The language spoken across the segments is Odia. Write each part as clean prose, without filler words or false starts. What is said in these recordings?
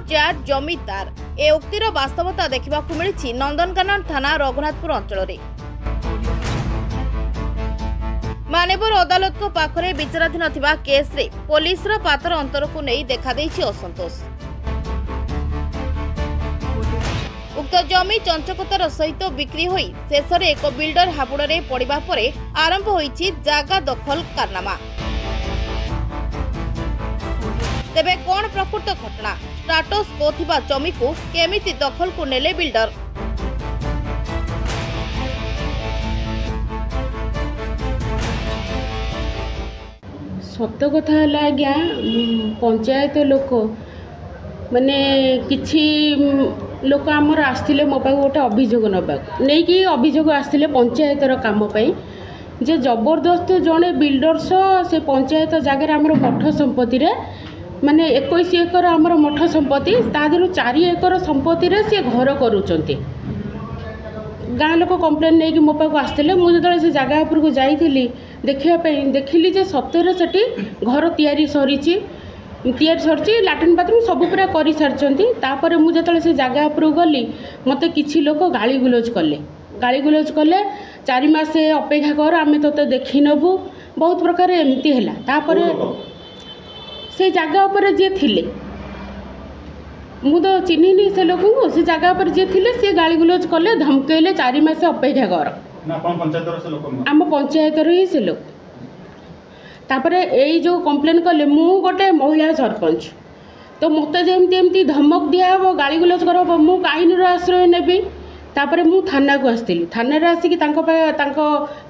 ଚାର ଜମିଦାର ଏ ଉକ୍ତିର ବାସ୍ତବତା ଦେଖିବାକୁ ମିଳିଛି ନନ୍ଦନକାନନ ଥାନା ରଘୁନାଥପୁର ଅଞ୍ଚଳରେ। ମାନେବର ଅଦାଲତଙ୍କ ପାଖରେ ବିଚାରାଧୀନ ଥିବା କେସ୍ରେ ପୋଲିସର ପାତର ଅନ୍ତରକୁ ନେଇ ଦେଖାଦେଇଛି ଅସନ୍ତୋଷ। ଉକ୍ତ ଜମି ଚଞ୍ଚକତାର ସହିତ ବିକ୍ରି ହୋଇ ଶେଷରେ ଏକ ବିଲ୍ଡର ହାବୁଡ଼ରେ ପଡ଼ିବା ପରେ ଆରମ୍ଭ ହୋଇଛି ଜାଗା ଦଖଲ କାରନାମା। ତେବେ କ'ଣ ପ୍ରକୃତ ଘଟଣା? ଷ୍ଟାଟସ୍ କୋ ଥିବା ଜମିକୁ କେମିତି ଦଖଲକୁ ନେଲେ ବିଲ୍ଡର? ସତ କଥା ହେଲା ଆଜ୍ଞା, ପଞ୍ଚାୟତ ଲୋକ ମାନେ କିଛି ଲୋକ ଆମର ଆସିଥିଲେ ମୋ ପାଖକୁ ଗୋଟେ ଅଭିଯୋଗ ନେବାକୁ ନେଇକି ଅଭିଯୋଗ ଆସିଥିଲେ ପଞ୍ଚାୟତର କାମ ପାଇଁ ଯେ ଜବରଦସ୍ତ ଜଣେ ବିଲ୍ଡର୍ସ ସେ ପଞ୍ଚାୟତ ଜାଗାରେ ଆମର ମଠ ସମ୍ପତ୍ତିରେ ମାନେ 21 ଏକର ଆମର ମଠ ସମ୍ପତ୍ତି ତା ଦେହରୁ 4 ଏକର ସମ୍ପତ୍ତିରେ ସେ ଘର କରୁଛନ୍ତି। ଗାଁ ଲୋକ କମ୍ପ୍ଲେନ୍ ନେଇକି ମୋ ପାଖକୁ ଆସିଥିଲେ। ମୁଁ ଯେତେବେଳେ ସେ ଜାଗା ଉପରକୁ ଯାଇଥିଲି ଦେଖିବା ପାଇଁ ଦେଖିଲି ଯେ ସତରେ ସେଠି ଘର ତିଆରି ସରିଛି, ଲାଟ୍ରିନ୍ ବାଥରୁମ୍ ସବୁ ପୁରା କରିସାରିଛନ୍ତି। ତାପରେ ମୁଁ ଯେତେବେଳେ ସେ ଜାଗା ଉପରକୁ ଗଲି ମୋତେ କିଛି ଲୋକ ଗାଳିଗୁଲଜ କଲେ 4 ମାସ ଅପେକ୍ଷା କର, ଆମେ ତୋତେ ଦେଖି ନେବୁ, ବହୁତ ପ୍ରକାର ଏମିତି ହେଲା। ତାପରେ ସେ ଜାଗା ଉପରେ ଯିଏ ଥିଲେ ମୁଁ ତ ଚିହ୍ନିନି ସେ ଲୋକଙ୍କୁ, ସେ ଜାଗା ଉପରେ ଯିଏ ଥିଲେ ସେ ଗାଳିଗୁଲଜ କଲେ, ଧମକେଇଲେ 4 ମାସ ଅପେକ୍ଷା କର। ଆମ ପଞ୍ଚାୟତର ହିଁ ସେ ଲୋକ। ତାପରେ ଏଇ ଯେଉଁ କମ୍ପ୍ଲେନ୍ କଲେ, ମୁଁ ଗୋଟେ ମହିଳା ସରପଞ୍ଚ, ତ ମୋତେ ଯେମିତି ଏମିତି ଧମକ ଦିଆହେବ, ଗାଳିଗୁଲଜ କରାହେବ, ମୁଁ ଆଇନର ଆଶ୍ରୟ ନେବି। ତାପରେ ମୁଁ ଥାନାକୁ ଆସିଥିଲି। ଥାନାରେ ଆସିକି ତାଙ୍କ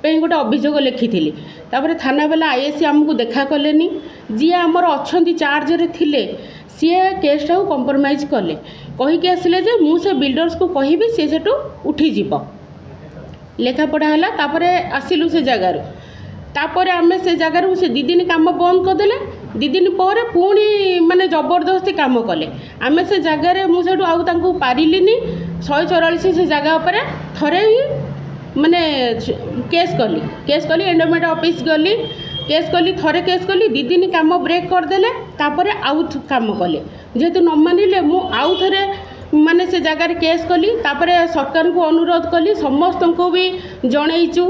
ପାଇଁ ଗୋଟେ ଅଭିଯୋଗ ଲେଖିଥିଲି। ତାପରେ ଥାନା ବାଲା ଆଇଏସି ଆମକୁ ଦେଖା କଲେନି। ଯିଏ ଆମର ଅଛନ୍ତି ଚାର୍ଜରେ ଥିଲେ ସିଏ କେସ୍ଟାକୁ କମ୍ପ୍ରମାଇଜ୍ କଲେ, କହିକି ଆସିଲେ ଯେ ମୁଁ ସେ ବିଲ୍ଡର୍ସକୁ କହିବି, ସେ ସେଠୁ ଉଠିଯିବ। ଲେଖାପଢ଼ା ହେଲା। ତାପରେ ଆସିଲୁ ସେ ଜାଗାରୁ। ତାପରେ ଆମେ ସେ ଜାଗାରୁ ସେ 2 ଦିନ କାମ ବନ୍ଦ କରିଦେଲେ। 2 ଦିନ ପରେ ପୁଣି ମାନେ ଜବରଦସ୍ତି କାମ କଲେ। ଆମେ ସେ ଜାଗାରେ ମୁଁ ସେଠୁ ଆଉ ତାଙ୍କୁ ପାରିଲିନି। 144 ସେ ଜାଗା ଉପରେ ଥରେ ହିଁ ମାନେ କେସ୍ କଲି ଏଣ୍ଡୋମେଣ୍ଟ ଅଫିସ୍ ଗଲି, ଥରେ କେସ୍ କଲି। 2 ଦିନ କାମ ବ୍ରେକ୍ କରିଦେଲେ। ତାପରେ ଆଉ କାମ କଲେ। ଯେହେତୁ ନ ମାନିଲେ ମୁଁ ଆଉ ଥରେ ମାନେ ସେ ଜାଗାରେ କେସ୍ କଲି। ତାପରେ ସରକାରଙ୍କୁ ଅନୁରୋଧ କଲି, ସମସ୍ତଙ୍କୁ ବି ଜଣେଇଛୁ,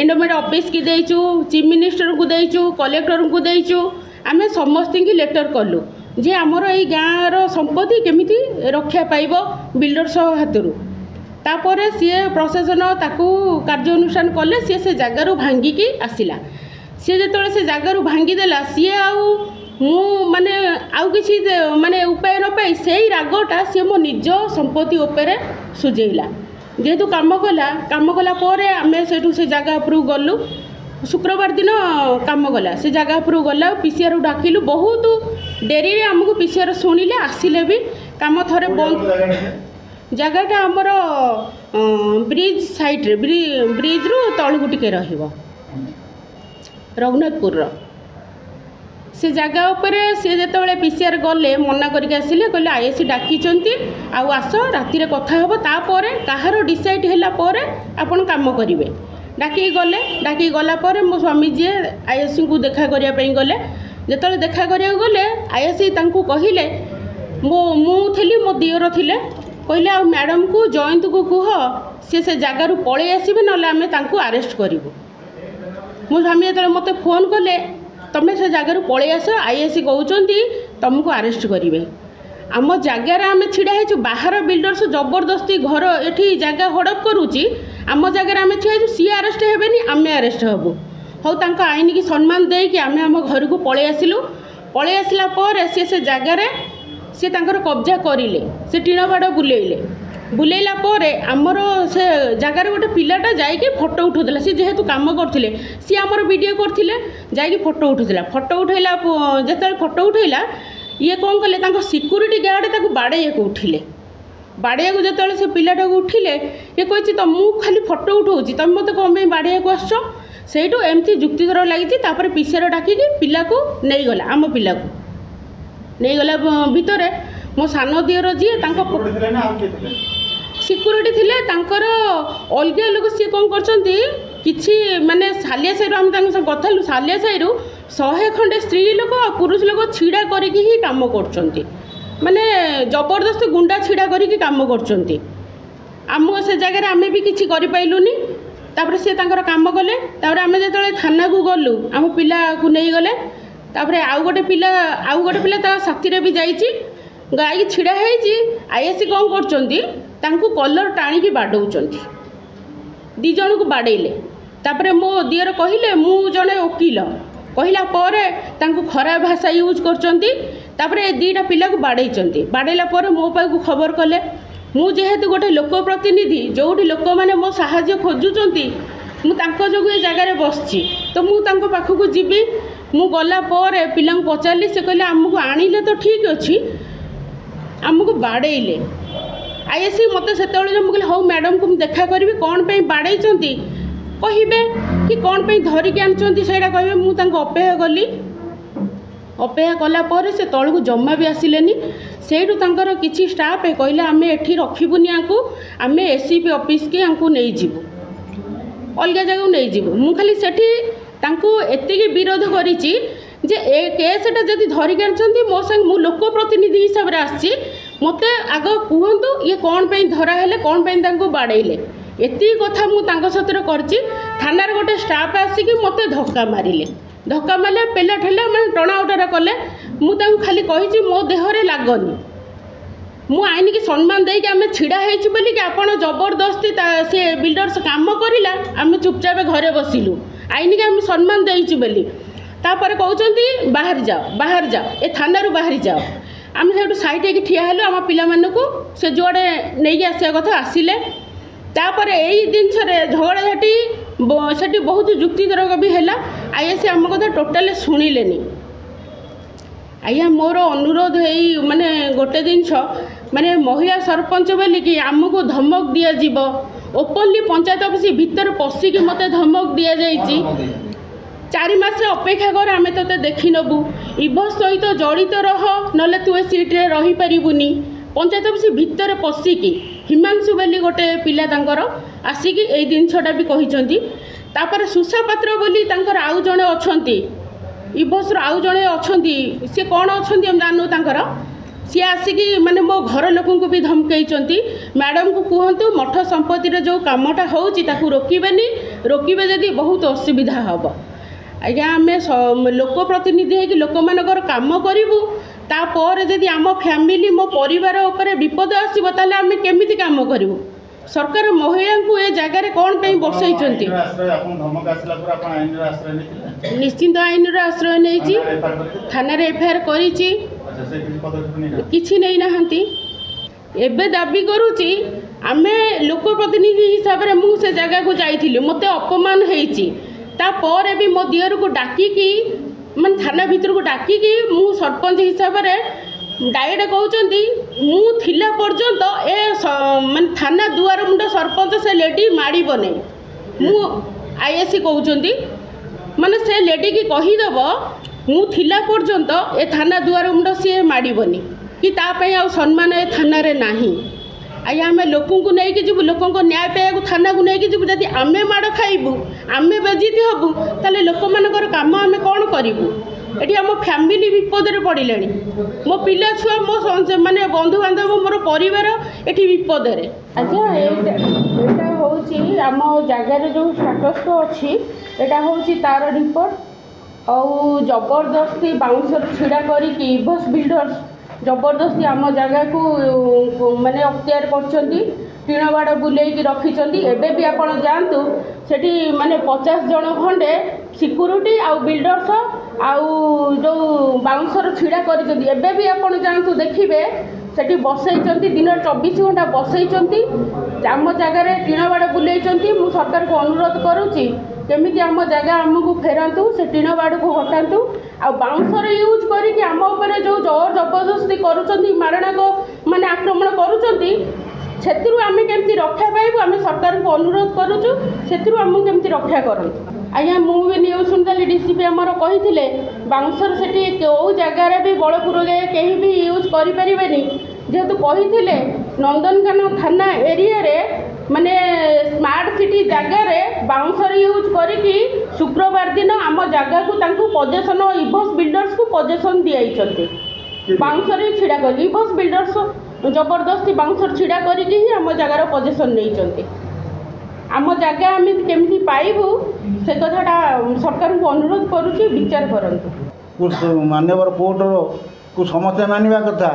ଏଣ୍ଡୋମେଣ୍ଟ ଅଫିସ୍କି ଦେଇଛୁ, ଚିଫ୍ ମିନିଷ୍ଟରଙ୍କୁ ଦେଇଛୁ, କଲେକ୍ଟରଙ୍କୁ ଦେଇଛୁ। ଆମେ ସମସ୍ତଙ୍କୁ ଲେଟର୍ କଲୁ ଯେ ଆମର ଏଇ ଗାଁର ସମ୍ପତ୍ତି କେମିତି ରକ୍ଷା ପାଇବ ବିଲ୍ଡର୍ସ ହାତରୁ। ତାପରେ ସିଏ ପ୍ରଶାସନ ତାକୁ କାର୍ଯ୍ୟାନୁଷ୍ଠାନ କଲେ। ସିଏ ସେ ଜାଗାରୁ ଭାଙ୍ଗିକି ଆସିଲା। ସିଏ ଯେତେବେଳେ ସେ ଜାଗାରୁ ଭାଙ୍ଗିଦେଲା, ସିଏ ଆଉ ମୁଁ ମାନେ ଆଉ କିଛି ମାନେ ଉପାୟ ନ ପାଇ ସେଇ ରାଗଟା ସିଏ ମୋ ନିଜ ସମ୍ପତ୍ତି ଉପରେ ସୁଝେଇଲା। ଯେହେତୁ କାମ କଲା ପରେ ଆମେ ସେଇଠୁ ସେ ଜାଗା ଉପରକୁ ଗଲୁ। ଶୁକ୍ରବାର ଦିନ କାମ କଲା। ସେ ଜାଗା ଉପରକୁ ଗଲା, ପିସିଆରକୁ ଡାକିଲୁ। ବହୁତ ଡେରିରେ ଆମକୁ ପିସିଆର ଶୁଣିଲେ, ଆସିଲେ ବି। କାମ ଥରେ ବନ୍ଦ। ଜାଗାଟା ଆମର ବ୍ରିଜ୍ ସାଇଡ଼୍ରେ, ବ୍ରିଜ୍ରୁ ତଳକୁ ଟିକେ ରହିବ, ରଘୁନାଥପୁରର ସେ ଜାଗା ଉପରେ। ସେ ଯେତେବେଳେ ପିସିଆର ଗଲେ ମନା କରିକି ଆସିଲେ, କହିଲେ ଆଇଏସି ଡାକିଛନ୍ତି, ଆଉ ଆସ ରାତିରେ କଥା ହେବ, ତାପରେ କାହାର ଡିସାଇଡ୍ ହେଲା ପରେ ଆପଣ କାମ କରିବେ। ଡାକିକି ଗଲା ପରେ ମୋ ସ୍ୱାମୀ ଯିଏ ଆଇଏସିଙ୍କୁ ଦେଖା କରିବା ପାଇଁ ଗଲେ। ଯେତେବେଳେ ଦେଖା କରିବାକୁ ଗଲେ ଆଇଏସି ତାଙ୍କୁ କହିଲେ, ମୁଁ ଥିଲି, ମୋ ଦିଅର ଥିଲେ, କହିଲେ ଆଉ ମ୍ୟାଡ଼ାମକୁ ଜୟନ୍ତକୁ କୁହ ସେ ଜାଗାରୁ ପଳେଇ ଆସିବେ, ନହେଲେ ଆମେ ତାଙ୍କୁ ଆରେଷ୍ଟ କରିବୁ। ମୋ ସ୍ୱାମୀ ଯେତେବେଳେ ମୋତେ ଫୋନ୍ କଲେ, ତମେ ସେ ଜାଗାରୁ ପଳେଇ ଆସ, ଆଇଏସି କହୁଛନ୍ତି ତମକୁ ଆରେଷ୍ଟ କରିବେ। ଆମ ଜାଗାରେ ଆମେ ଛିଡ଼ା ହେଇଛୁ, ବାହାର ବିଲ୍ଡର୍ସ ଜବରଦସ୍ତି ଘର ଏଠି ଜାଗା ହଡ଼ପ କରୁଛି, ଆମ ଜାଗାରେ ଆମେ ଛିଡ଼ା ହେଇଛୁ। ସିଏ ଆରେଷ୍ଟ ହେବେନି, ଆମେ ଆରେଷ୍ଟ ହେବୁ। ହଉ, ତାଙ୍କ ଆଇନକି ସମ୍ମାନ ଦେଇକି ଆମେ ଆମ ଘରକୁ ପଳେଇ ଆସିଲୁ। ପଳେଇ ଆସିଲା ପରେ ସେ ଜାଗାରେ ସେ ତାଙ୍କର କବ୍ଜା କରିଲେ। ସେ ଟିଣ ବାଡ଼ ବୁଲେଇଲା ପରେ ଆମର ସେ ଜାଗାରେ ଗୋଟେ ପିଲାଟା ଯାଇକି ଫଟୋ ଉଠାଉଥିଲା। ସେ ଯେହେତୁ କାମ କରୁଥିଲେ, ସିଏ ଆମର ଭିଡ଼ିଓ କରୁଥିଲେ, ଯାଇକି ଫଟୋ ଉଠାଉଥିଲା। ଯେତେବେଳେ ଫଟୋ ଉଠାଇଲା, ଇଏ କ'ଣ କଲେ, ତାଙ୍କ ସିକ୍ୟୁରିଟି ଗାର୍ଡ଼ ତାକୁ ବାଡ଼େଇବାକୁ ଯେତେବେଳେ ସେ ପିଲାଟାକୁ ଉଠିଲେ, ଇଏ କହିଛି ତ ମୁଁ ଖାଲି ଫଟୋ ଉଠାଉଛି, ତମେ ମୋତେ କ'ଣ ପାଇଁ ବାଡ଼େଇବାକୁ ଆସୁଛ? ସେଇଠୁ ଏମିତି ଯୁକ୍ତିତର ଲାଗିଛି। ତାପରେ ପିସିଆର ଡାକିକି ପିଲାକୁ ନେଇଗଲା। ଆମ ପିଲାକୁ ନେଇଗଲା ଭିତରେ ମୋ ସାନ ଦିଅର ଯିଏ ତାଙ୍କ ସିକ୍ୟୁରିଟି ଥିଲେ, ତାଙ୍କର ଅଲଗା ଲୋକ। ସିଏ କ'ଣ କରିଛନ୍ତି, କିଛି ମାନେ ସାଲିଆ ସାହିରୁ ଆମେ ତାଙ୍କ ସହ କଥା ହେଲୁ। ସାଲିଆ ସାହିରୁ 100 ଖଣ୍ଡେ ସ୍ତ୍ରୀ ଲୋକ ଆଉ ପୁରୁଷ ଲୋକ ଛିଡ଼ା କରିକି ହିଁ କାମ କରୁଛନ୍ତି। ମାନେ ଜବରଦସ୍ତ ଗୁଣ୍ଡା ଛିଡ଼ା କରିକି କାମ କରୁଛନ୍ତି। ଆମ ସେ ଜାଗାରେ ଆମେ ବି କିଛି କରିପାରିଲୁନି। ତାପରେ ସେ ତାଙ୍କର କାମ କଲେ। ତାପରେ ଆମେ ଯେତେବେଳେ ଥାନାକୁ ଗଲୁ ଆମ ପିଲାକୁ ନେଇଗଲେ। ତାପରେ ଆଉ ଗୋଟେ ପିଲା ତା ସାଥିରେ ବି ଯାଇଛି, ଗାଈ ଛିଡ଼ା ହେଇଛି। ଆଇଏସି କ'ଣ କରୁଛନ୍ତି, ତାଙ୍କୁ କଲର ଟାଣିକି ବାଡ଼ଉଛନ୍ତି, 2 ଜଣଙ୍କୁ ବାଡ଼େଇଲେ। ତାପରେ ମୋ ଦିଅର କହିଲେ ମୁଁ ଜଣେ ଓକିଲ, କହିଲା ପରେ ତାଙ୍କୁ ଖରାପ ଭାଷା ୟୁଜ୍ କରୁଛନ୍ତି। ତାପରେ 2ଟା ପିଲାକୁ ବାଡ଼େଇଛନ୍ତି। ବାଡ଼େଇଲା ପରେ ମୋ ପାଖକୁ ଖବର କଲେ। ମୁଁ ଯେହେତୁ ଗୋଟେ ଲୋକ ପ୍ରତିନିଧି, ଯେଉଁଠି ଲୋକମାନେ ମୋ ସାହାଯ୍ୟ ଖୋଜୁଛନ୍ତି, ମୁଁ ତାଙ୍କ ଯୋଗୁଁ ଏ ଜାଗାରେ ବସିଛି, ତ ମୁଁ ତାଙ୍କ ପାଖକୁ ଯିବି। ମୁଁ ଗଲା ପରେ ପିଲାଙ୍କୁ ପଚାରିଲି, ସେ କହିଲେ ଆମକୁ ଆଣିଲେ ତ ଠିକ୍ ଅଛି, ଆମକୁ ବାଡ଼େଇଲେ। ଆଇଏସି ମୋତେ ସେତେବେଳେ ମୁଁ କହିଲି ହଉ ମ୍ୟାଡ଼ାମକୁ ମୁଁ ଦେଖା କରିବି, କ'ଣ ପାଇଁ ବାଡ଼େଇଛନ୍ତି କହିବେ କି କ'ଣ ପାଇଁ ଧରିକି ଆଣିଛନ୍ତି ସେଇଟା କହିବେ। ମୁଁ ତାଙ୍କୁ ଅପେକ୍ଷା କଲି। ଅପେକ୍ଷା କଲା ପରେ ସେ ତଳକୁ ଜମା ବି ଆସିଲେନି। ସେଇଠୁ ତାଙ୍କର କିଛି ଷ୍ଟାଫ୍ କହିଲେ ଆମେ ଏଠି ରଖିବୁନି ୟାଙ୍କୁ, ଆମେ ଏସିପି ଅଫିସ୍କି ୟାଙ୍କୁ ନେଇଯିବୁ, ଅଲଗା ଜାଗାକୁ ନେଇଯିବୁ। ମୁଁ ଖାଲି ସେଠି ତାଙ୍କୁ ଏତିକି ବିରୋଧ କରିଛି ଯେ ଏ କେସ୍ଟା ଯଦି ଧରିକି ଆଣିଛନ୍ତି ମୋ ସାଙ୍ଗେ, ମୁଁ ଲୋକ ପ୍ରତିନିଧି ହିସାବରେ ଆସିଛି, ମୋତେ ଆଗ କୁହନ୍ତୁ ଇଏ କ'ଣ ପାଇଁ ଧରା ହେଲେ, କ'ଣ ପାଇଁ ତାଙ୍କୁ ବାଡ଼େଇଲେ। ଏତିକି କଥା ମୁଁ ତାଙ୍କ ସହିତ କରିଛି। ଥାନାରେ ଗୋଟେ ଷ୍ଟାଫ୍ ଆସିକି ମୋତେ ଧକ୍କା ମାରିଲେ, ପିଲା ଠେଲା ମାନେ ଟଣା ଉଟରା କଲେ। ମୁଁ ତାଙ୍କୁ ଖାଲି କହିଛି ମୋ ଦେହରେ ଲାଗନି, ମୁଁ ଆଇନକି ସମ୍ମାନ ଦେଇକି ଆମେ ଛିଡ଼ା ହେଇଛୁ ବୋଲିକି ଆପଣ ଜବରଦସ୍ତି ସେ ବିଲ୍ଡର୍ସ କାମ କରିଲା, ଆମେ ଚୁପଚାପ ଘରେ ବସିଲୁ, ଆଇନକି ଆମେ ସମ୍ମାନ ଦେଇଛୁ ବୋଲି। ତାପରେ କହୁଛନ୍ତି ବାହାରି ଯାଅ, ଏ ଥାନାରୁ ବାହାରି ଯାଅ। ଆମେ ସେଇଠୁ ସାଇଟ୍ ହେଇକି ଠିଆ ହେଲୁ। ଆମ ପିଲାମାନଙ୍କୁ ସେ ଯୁଆଡ଼େ ନେଇକି ଆସିବା କଥା ଆସିଲେ। ତାପରେ ଏଇ ଜିନିଷରେ ଝଗଡ଼ାଝାଟି ସେଠି ବହୁତ ଯୁକ୍ତିତର୍କ ବି ହେଲା। ଆଇଏସି ଆମ କଥା ଟୋଟାଲି ଶୁଣିଲେନି। ଆଜ୍ଞା ମୋର ଅନୁରୋଧ ଏଇ ମାନେ ଗୋଟେ ଜିନିଷ, ମାନେ ମହିଳା ସରପଞ୍ଚ ବୋଲିକି ଆମକୁ ଧମକ ଦିଆଯିବ। ଓପନଲି ପଞ୍ଚାୟତ ଅଫିସ୍ ଭିତରେ ପଶିକି ମୋତେ ଧମକ ଦିଆଯାଇଛି, 4 ମାସ ଅପେକ୍ଷା କର, ଆମେ ତୋତେ ଦେଖି ନେବୁ, ଇଭୋ ସହିତ ଜଡ଼ିତ ରହ, ନହେଲେ ତୁ ଏ ସିଟ୍ରେ ରହିପାରିବୁନି। ପଞ୍ଚାୟତ ଅଫିସ୍ ଭିତରେ ପଶିକି ହିମାଂଶୁ ବୋଲି ଗୋଟେ ପିଲା ତାଙ୍କର ଆସିକି ଏଇ ଜିନିଷଟା ବି କହିଛନ୍ତି। ତାପରେ ସୁଷା ପାତ୍ର ବୋଲି ତାଙ୍କର ଆଉ ଜଣେ ଅଛନ୍ତି, ଇଭୋସ୍ର ଆଉ ଜଣେ ଅଛନ୍ତି, ସିଏ କ'ଣ ଅଛନ୍ତି ଆମେ ଜାଣିନୁ ତାଙ୍କର। ସିଏ ଆସିକି ମାନେ ମୋ ଘର ଲୋକଙ୍କୁ ବି ଧମକେଇଛନ୍ତି, ମ୍ୟାଡ଼ାମକୁ କୁହନ୍ତୁ ମଠ ସମ୍ପତ୍ତିରେ ଯେଉଁ କାମଟା ହେଉଛି ତାକୁ ରୋକିବେନି, ରୋକିବେ ଯଦି ବହୁତ ଅସୁବିଧା ହେବ। ଆଜ୍ଞା ଆମେ ଲୋକ ପ୍ରତିନିଧି ହେଇକି ଲୋକମାନଙ୍କର କାମ କରିବୁ, ତାପରେ ଯଦି ଆମ ଫ୍ୟାମିଲି ମୋ ପରିବାର ଉପରେ ବିପଦ ଆସିବ ତାହେଲେ ଆମେ କେମିତି କାମ କରିବୁ? ସରକାର ମହିଳାଙ୍କୁ ଏ ଜାଗାରେ କ'ଣ ପାଇଁ ବସେଇଛନ୍ତି? ନିଶ୍ଚିନ୍ତ ଆଇନର ଆଶ୍ରୟ ନେଇଛି, ଥାନାରେ ଏଫଆଇଆର୍ କରିଛି, କିଛି ନେଇନାହାନ୍ତି। ଏବେ ଦାବି କରୁଛି, ଆମେ ଲୋକ ପ୍ରତିନିଧି ହିସାବରେ ମୁଁ ସେ ଜାଗାକୁ ଯାଇଥିଲି, ମୋତେ ଅପମାନ ହେଇଛି। ତାପରେ ବି ମୋ ଦିଅରକୁ ଡାକିକି ମାନେ ଥାନା ଭିତରକୁ ଡାକିକି ମୁଁ ସରପଞ୍ଚ ହିସାବରେ ଡାଇରେକ୍ଟ କହୁଛନ୍ତି ମୁଁ ଥିଲା ପର୍ଯ୍ୟନ୍ତ ଏ ମାନେ ଥାନା ଦୁଆର ମୁଣ୍ଡ ସରପଞ୍ଚ ସେ ଲେଡି ମାଡ଼ିବନି। ମୁଁ ଆଇଏସି କହୁଛନ୍ତି ମାନେ ସେ ଲେଡିକି କହିଦେବ ମୁଁ ଥିଲା ପର୍ଯ୍ୟନ୍ତ ଏ ଥାନା ଦୁଆର ମୁଣ୍ଡ ସିଏ ମାଡ଼ିବନି, କି ତା ପାଇଁ ଆଉ ସମ୍ମାନ ଏ ଥାନାରେ ନାହିଁ। ଆଜ୍ଞା ଆମେ ଲୋକଙ୍କୁ ନେଇକି ଯିବୁ, ଲୋକଙ୍କ ନ୍ୟାୟ ପାଇବାକୁ ଥାନାକୁ ନେଇକି ଯିବୁ, ଯଦି ଆମେ ମାଡ଼ ଖାଇବୁ, ଆମେ ବେଜିତି ହେବୁ, ତାହେଲେ ଲୋକମାନଙ୍କର କାମ ଆମେ କ'ଣ କରିବୁ? ଏଠି ଆମ ଫ୍ୟାମିଲି ବିପଦରେ ପଡ଼ିଲେଣି, ମୋ ପିଲା ଛୁଆ, ମୋ ମାନେ ବନ୍ଧୁବାନ୍ଧବ, ମୋର ପରିବାର ଏଠି ବିପଦରେ। ଆଜ୍ଞା ଏଇଟା ହେଉଛି ଆମ ଜାଗାରେ ଯେଉଁ ଷ୍ଟାଟସ୍ ଅଛି, ଏଇଟା ହେଉଛି ତାର ରିପୋର୍ଟ। ଆଉ ଜବରଦସ୍ତି ବାଉଁଶର ଛିଡ଼ା କରିକି ଇଭୋସ୍ ବିଲ୍ଡର୍ସ ଜବରଦସ୍ତି ଆମ ଜାଗାକୁ ମାନେ ଅକ୍ତିଆର କରିଛନ୍ତି, ଟିଣ ବାଡ଼ ବୁଲେଇକି ରଖିଛନ୍ତି। ଏବେ ବି ଆପଣ ଯାଆନ୍ତୁ ସେଠି ମାନେ 50 ଜଣ ଖଣ୍ଡେ ସିକ୍ୟୁରିଟି ଆଉ ବିଲ୍ଡର୍ସ ଆଉ ଯେଉଁ ବାଉଁଶର ଛିଡ଼ା କରିଛନ୍ତି, ଏବେ ବି ଆପଣ ଯାଆନ୍ତୁ ଦେଖିବେ ସେଠି ବସେଇଛନ୍ତି, ଦିନରେ 24 ଘଣ୍ଟା ବସେଇଛନ୍ତି, ଆମ ଜାଗାରେ ଟିଣ ବାଡ଼ ବୁଲେଇଛନ୍ତି। ମୁଁ ସରକାରକୁ ଅନୁରୋଧ କରୁଛି କେମିତି ଆମ ଜାଗା ଆମକୁ ଫେରାନ୍ତୁ, ସେ ଟିଣ ବାଡ଼କୁ ହଟାନ୍ତୁ। ଆଉ ବାଉଁଶର ୟୁଜ୍ କରିକି ଆମ ଉପରେ ଯେଉଁ ଜୋର ଜବରଦସ୍ତି କରୁଛନ୍ତି, ମାରଣାଙ୍କ ମାନେ ଆକ୍ରମଣ କରୁଛନ୍ତି, ସେଥିରୁ ଆମେ କେମିତି ରକ୍ଷା ପାଇବୁ? ଆମେ ସରକାରଙ୍କୁ ଅନୁରୋଧ କରୁଛୁ ସେଥିରୁ ଆମକୁ କେମିତି ରକ୍ଷା କରନ୍ତୁ। ଆଜ୍ଞା ମୁଁ ବି ନ୍ୟୁଜ୍ ଶୁଣିଥିଲି, ଡିସିପି ଆମର କହିଥିଲେ ବାଉଁଶର ସେଠି କେଉଁ ଜାଗାରେ ବି ବଳପୁରରେ କେହି ବି ୟୁଜ୍ କରିପାରିବେନି, ଯେହେତୁ କହିଥିଲେ ନନ୍ଦନକାନନ ଥାନା ଏରିଆରେ ମାନେ ସ୍ମାର୍ଟ ସିଟି ଜାଗାରେ ବାଉଁଶର ୟୁଜ୍ କରିକି ଶୁକ୍ରବାର ଦିନ ଆମ ଜାଗାକୁ ତାଙ୍କୁ ପଜେସନ୍ ଇଭୋସ୍ ବିଲ୍ଡର୍ସକୁ ପଜେସନ୍ ଦିଆଇଛନ୍ତି। ବାଉଁଶରେ ଛିଡ଼ା କରି ବସ୍ ବିଲ୍ଡର୍ସ ଜବରଦସ୍ତି ବାଉଁଶରେ ଛିଡ଼ା କରିକି ହିଁ ଆମ ଜାଗାର ପୋଜିସନ୍ ନେଇଛନ୍ତି। ଆମ ଜାଗା ଆମେ କେମିତି ପାଇବୁ ସେ କଥାଟା ସରକାରଙ୍କୁ ଅନୁରୋଧ କରୁଛି, ବିଚାର କରନ୍ତୁ। ମାନ୍ୟବର କୋର୍ଟକୁ ସମସ୍ତେ ମାନିବା କଥା,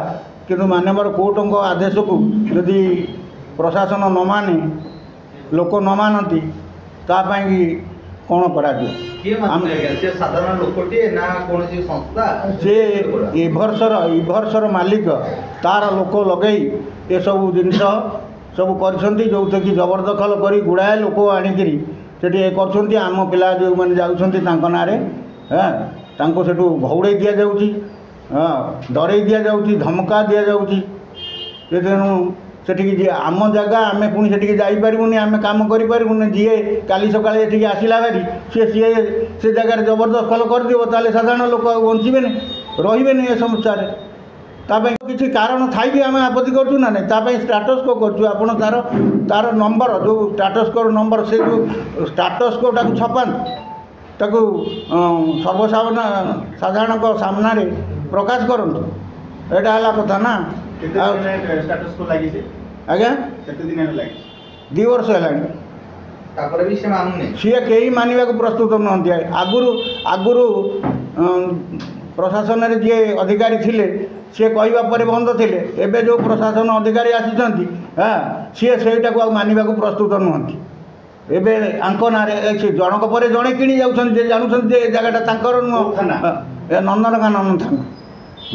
କିନ୍ତୁ ମାନ୍ୟବର କୋର୍ଟଙ୍କ ଆଦେଶକୁ ଯଦି ପ୍ରଶାସନ ନ ମାନେ, ଲୋକ ନ ମାନନ୍ତି, ତା ପାଇଁ କ'ଣ କରାଯିବ? ସାଧାରଣ ଲୋକଟିଏ ନା କୌଣସି ସଂସ୍ଥା? ସେ ଇଭର୍ସର ମାଲିକ, ତାର ଲୋକ ଲଗେଇ ଏସବୁ ଜିନିଷ ସବୁ କରିଛନ୍ତି, ଯେଉଁଥିରେ ଜବରଦଖଲ କରି ଗୁଡ଼ାଏ ଲୋକ ଆଣିକିରି ସେଠି କରୁଛନ୍ତି। ଆମ ପିଲା ଯେଉଁମାନେ ଯାଉଛନ୍ତି ତାଙ୍କ ନାଁରେ ତାଙ୍କୁ ସେଠୁ ଘଉଡ଼େଇ ଦିଆଯାଉଛି, ଡରେଇ ଦିଆଯାଉଛି, ଧମକା ଦିଆଯାଉଛି। ତେଣୁ ସେଠିକି ଯିଏ ଆମ ଜାଗା, ଆମେ ପୁଣି ସେଠିକି ଯାଇପାରିବୁନି, ଆମେ କାମ କରିପାରିବୁନି। ଯିଏ କାଲି ସକାଳେ ଏଠିକି ଆସିଲା ଭାରି ସିଏ ସେ ଜାଗାରେ ଜବରଦଖଲ କରିଦେବ, ତାହେଲେ ସାଧାରଣ ଲୋକ ଆଉ ବଞ୍ଚିବେନି, ରହିବେନି ଏ ସମସ୍ୟାରେ। ତା ପାଇଁ କିଛି କାରଣ ଥାଇକି ଆମେ ଆପତ୍ତି କରୁଛୁ ନା ନାହିଁ, ତା ପାଇଁ ଷ୍ଟାଟସ୍ କୋ କରୁଛୁ। ଆପଣ ତାର ନମ୍ବର, ଯେଉଁ ଷ୍ଟାଟସ୍ କୋର ନମ୍ବର, ସେ ଯେଉଁ ଷ୍ଟାଟସ୍ କୋଟାକୁ ଛପାନ୍ତୁ, ତାକୁ ସାଧାରଣଙ୍କ ସାମ୍ନାରେ ପ୍ରକାଶ କରନ୍ତୁ। ଏଇଟା ହେଲା କଥା ନା। ଆଜ୍ଞା 2 ବର୍ଷ ହେଲାଣି, ସିଏ କେହି ମାନିବାକୁ ପ୍ରସ୍ତୁତ ନୁହନ୍ତି। ଆଗରୁ ପ୍ରଶାସନରେ ଯିଏ ଅଧିକାରୀ ଥିଲେ ସିଏ କହିବା ପରେ ବନ୍ଦ ଥିଲେ। ଏବେ ଯେଉଁ ପ୍ରଶାସନ ଅଧିକାରୀ ଆସିଛନ୍ତି ସିଏ ସେଇଟାକୁ ଆଉ ମାନିବାକୁ ପ୍ରସ୍ତୁତ ନୁହନ୍ତି। ଏବେ ଆଙ୍କ ନାଁରେ ଜଣକ ପରେ ଜଣେ କିଣି ଯାଉଛନ୍ତି, ଯେ ଜାଣୁଛନ୍ତି ଯେ ଏ ଜାଗାଟା ତାଙ୍କର ନୁହଁ।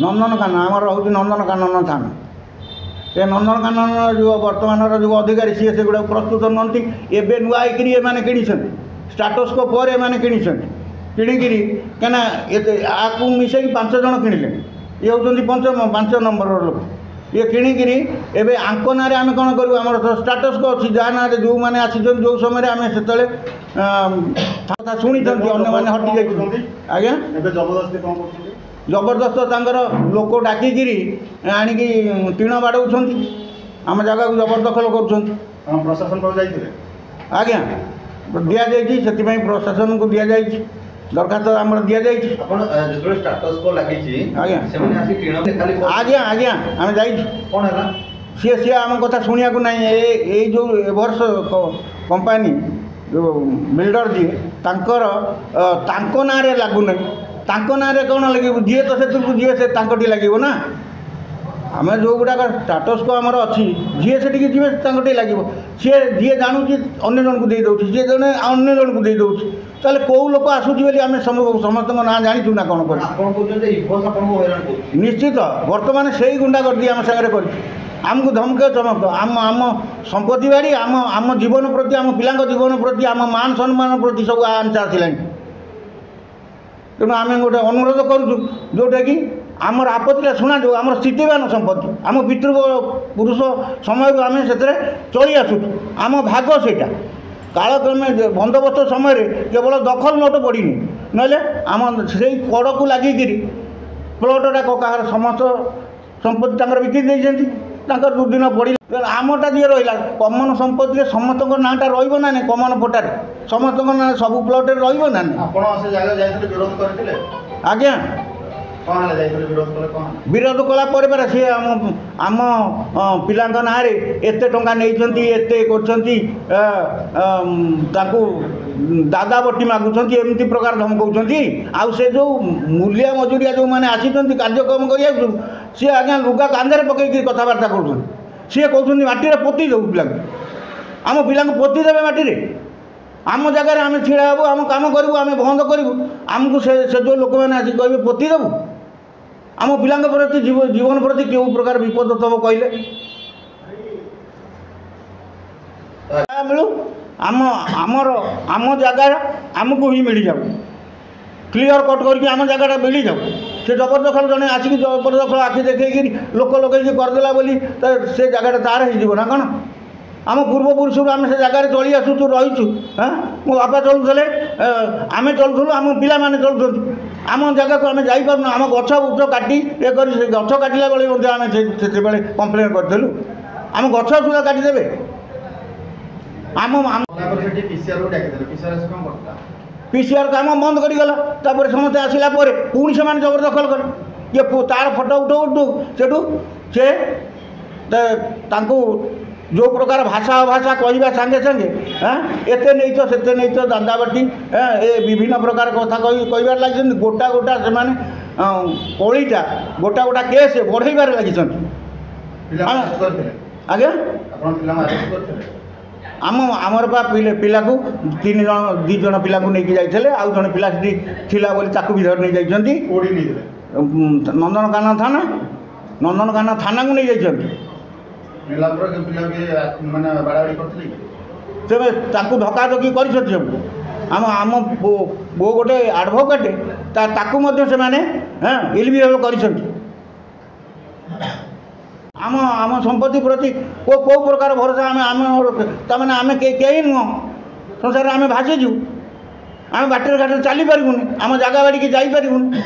ନନ୍ଦନକାନନ ଥାନା, ଆମର ରହୁଛି ନନ୍ଦନକାନନ ଥାନା। ଏ ନନ୍ଦନକାନନର ଯେଉଁ ବର୍ତ୍ତମାନର ଯେଉଁ ଅଧିକାରୀ ସିଏ ସେଗୁଡ଼ାକୁ ପ୍ରସ୍ତୁତ ନୁହନ୍ତି। ଏବେ ନୂଆ ହେଇକିରି ଏମାନେ କିଣିଛନ୍ତି, ଷ୍ଟାଟସ୍ କୋ ପରେ ଏମାନେ କିଣିଛନ୍ତି। କିଣିକିରି କାହିଁକିନା ଆକୁ ମିଶାଇକି 5 ଜଣ କିଣିଲେଣି। ଇଏ ହେଉଛନ୍ତି 5 ନମ୍ବରର ଲୋକ। ଇଏ କିଣିକିରି ଏବେ ଆଙ୍କ ନାଁରେ ଆମେ କ'ଣ କରିବୁ? ଆମର ତ ଷ୍ଟାଟସ୍ କୋ ଅଛି, ଯାହା ନାଁରେ ଯେଉଁମାନେ ଆସିଛନ୍ତି, ଯେଉଁ ସମୟରେ ଆମେ ସେତେବେଳେ କଥା ଶୁଣିଛନ୍ତି, ଅନ୍ୟମାନେ ହଟି ଯାଇଛନ୍ତି। ଆଜ୍ଞା ଜବରଦସ୍ତ ତାଙ୍କର ଲୋକ ଡାକିକିରି ଆଣିକି ଟିଣ ବାଡ଼ଉଛନ୍ତି, ଆମ ଜାଗାକୁ ଜବରଦଖଲ କରୁଛନ୍ତି। ପ୍ରଶାସନ ଯାଇଥିଲେ? ଆଜ୍ଞା ଦିଆଯାଇଛି, ସେଥିପାଇଁ ପ୍ରଶାସନକୁ ଦିଆଯାଇଛି, ଦରଖାସ୍ତ ଆମର ଦିଆଯାଇଛି। ଆପଣ ଯେତେବେଳେ ଷ୍ଟାଟସ୍ କୋ ଲାଗିଛି, ଆଜ୍ଞା ସେମାନେ ଆସି ଟିଣ ଆଜ୍ଞା ଆମେ ଯାଇଛୁ। କ'ଣ ହେଲା? ସିଏ ଆମ କଥା ଶୁଣିବାକୁ ନାହିଁ। ଏଇ ଯେଉଁ ଏଭର୍ସ କମ୍ପାନୀ ଯେଉଁ ବିଲ୍ଡର ଯିଏ, ତାଙ୍କ ନାଁରେ ଲାଗୁନାହିଁ। ତାଙ୍କ ନାଁରେ କ'ଣ ଲାଗିବ? ଯିଏ ତ ସେଥିରୁ ଯିଏ ସେ ତାଙ୍କଠି ଲାଗିବ ନା। ଆମେ ଯେଉଁଗୁଡ଼ାକ ଷ୍ଟାଟସ୍ କୋ ଆମର ଅଛି, ଯିଏ ସେଠିକି ଯିବେ ତାଙ୍କଠି ଲାଗିବ। ଯିଏ ଜାଣୁଛି ଅନ୍ୟ ଜଣଙ୍କୁ ଦେଇଦେଉଛି, ଯିଏ ଜଣେ ଅନ୍ୟ ଜଣଙ୍କୁ ଦେଇଦେଉଛି। ତାହେଲେ କେଉଁ ଲୋକ ଆସୁଛି ବୋଲି ଆମେ ସମସ୍ତଙ୍କ ନାଁ ଜାଣିଛୁ ନା କ'ଣ କରିଛୁ? ନିଶ୍ଚିତ ବର୍ତ୍ତମାନ ସେଇ ଗୁଣ୍ଡାଗର୍ଦ୍ଦି ଆମ ସାଙ୍ଗରେ କରିଛୁ। ଆମକୁ ଧମକ ଚମକ, ଆମ ସମ୍ପତ୍ତି ବାଡ଼ି, ଆମ ଜୀବନ ପ୍ରତି, ଆମ ପିଲାଙ୍କ ଜୀବନ ପ୍ରତି, ଆମ ମାନ ସମ୍ମାନ ପ୍ରତି ସବୁ ଆଞ୍ଚ ଆସିଲାଣି। ତେଣୁ ଆମେ ଗୋଟେ ଅନୁରୋଧ କରୁଛୁ, ଯେଉଁଟାକି ଆମର ଆପତ୍ତିଟା ଶୁଣାଯାଉ। ଆମର ସ୍ଥିତିବାନ ସମ୍ପତ୍ତି, ଆମ ପିତୃପୁରୁଷ ସମୟରୁ ଆମେ ସେଥିରେ ଚଳି ଆସୁଛୁ, ଆମ ଭାଗ ସେଇଟା। କାଳକ୍ରମେ ବନ୍ଦୋବସ୍ତ ସମୟରେ କେବଳ ଦଖଲ ନୋଟ ପଡ଼ିନି, ନହେଲେ ଆମ ସେଇ କଡ଼କୁ ଲାଗିକିରି ପ୍ଲଟ୍ଟା କାହାର ସମସ୍ତ ସମ୍ପତ୍ତି ତାଙ୍କର ବିକି ଦେଇଛନ୍ତି। ତାଙ୍କର ଦୁର୍ଦିନ ପଡ଼ିଲା, ଆମଟା ଯିଏ ରହିଲା କମନ ସମ୍ପତ୍ତିରେ ସମସ୍ତଙ୍କ ନାଁଟା ରହିବ ନା ନାହିଁ? କମନ ପଟ୍ଟାରେ ସମସ୍ତଙ୍କ ନାଁ ସବୁ ପ୍ଲଟ୍ରେ ରହିବ ନା ନାହିଁ? ଆପଣ ସେ ଜାଗା ଯାଇଥିଲେ, ବିରୋଧ କରିଥିଲେ? ଆଜ୍ଞା ବିରୋଧ କଲା ପରେ ପରା ସିଏ ଆମ ପିଲାଙ୍କ ନାଁରେ ଏତେ ଟଙ୍କା ନେଇଛନ୍ତି, ଏତେ କରିଛନ୍ତି, ତାଙ୍କୁ ଦାଦା ବଟି ମାଗୁଛନ୍ତି, ଏମିତି ପ୍ରକାର ଧମକଉଛନ୍ତି। ଆଉ ସେ ଯେଉଁ ମୂଲିଆ ମଜୁରିଆ ଯେଉଁମାନେ ଆସିଛନ୍ତି କାର୍ଯ୍ୟକ୍ରମ କରିବାକୁ, ସିଏ ଆଜ୍ଞା ଲୁଗା କାନ୍ଧରେ ପକାଇକି କଥାବାର୍ତ୍ତା କରୁଛନ୍ତି। ସିଏ କହୁଛନ୍ତି ମାଟିରେ ପୋତି ଦେବୁ ପିଲାଙ୍କୁ, ଆମ ପିଲାଙ୍କୁ ପୋତି ଦେବେ ମାଟିରେ। ଆମ ଜାଗାରେ ଆମେ ଛିଡ଼ା ହେବୁ, ଆମ କାମ କରିବୁ, ଆମେ ବନ୍ଦ କରିବୁ। ଆମକୁ ସେ ଯେଉଁ ଲୋକମାନେ ଆସିକି କହିବେ ପୋତି ଦେବୁ। ଆମ ପିଲାଙ୍କ ପ୍ରତି ଜୀବନ ପ୍ରତି କେଉଁ ପ୍ରକାର ବିପଦ ଥବ କହିଲେ? ମିଳୁ ଆମ ଜାଗା ଆମକୁ ହିଁ ମିଳିଯାଉ, କ୍ଲିଅର କଟ୍ କରିକି ଆମ ଜାଗାଟା ମିଳିଯାଉ। ସେ ଜବରଦଖଲ ଜଣେ ଆସିକି ଜବରଦଖଲ ଆଖି ଦେଖେଇକି ଲୋକ ଲଗେଇକି କରିଦେଲା ବୋଲି ସେ ଜାଗାଟା ତାର ହେଇଯିବ ନା କ'ଣ? ଆମ ପୂର୍ବପୁରୁଷରୁ ଆମେ ସେ ଜାଗାରେ ଚଳି ଆସୁଛୁ, ରହିଛୁ। ମୋ ବାପା ଚଳୁଥିଲେ, ଆମେ ଚଳୁଥିଲୁ, ଆମ ପିଲାମାନେ ଚଳୁଛନ୍ତି। ଆମ ଜାଗାକୁ ଆମେ ଯାଇପାରୁନୁ। ଆମ ଗଛ ବୁଛ କାଟି ଇଏ କରି, ସେ ଗଛ କାଟିଲା ବେଳେ ମଧ୍ୟ ଆମେ ସେତେବେଳେ କମ୍ପ୍ଲେନ୍ କରିଥିଲୁ। ଆମ ଗଛ ସୁଦ୍ଧା କାଟିଦେବେ। ପିସିଆର କାମ ବନ୍ଦ କରିଗଲା। ତାପରେ ସମସ୍ତେ ଆସିଲା ପରେ ପୁଣି ସେମାନେ ଜବରଦଖଲ କଲେ। ये तार फटो उठो उठू सेठू से तांकू जो प्रकार भाषा अभाषा कहवा सांगे सांगे एते नहीं तो सेते नहीं तो दादाबाटी ए विभिन्न प्रकार कथा कहबार लगी गोटा गोटा से कलिटा गोटा गोटा केस बढ़ेबार लगी आज्ञा आमर बा पिला को 3 जन 2 जन पिला को लेकिन जाइए आउ जन पिला थिला बोली ताकू भी धर नहीं जाइछंती नंदनकानन थाना को नहीं जाइछंती तेरे ताकू धक्काधक्की कर आम आम बो गोटे आडभोकेट ताकू मध्य से माने इलबिहेव कर आम आम संपत्ति प्रति को प्रकार भरोसा आम आम तमें आम कहीं नुह संसार आम भासीजु आम बाटर घाटे चली पारूनी आम जगह बाड़ी की जापरूनी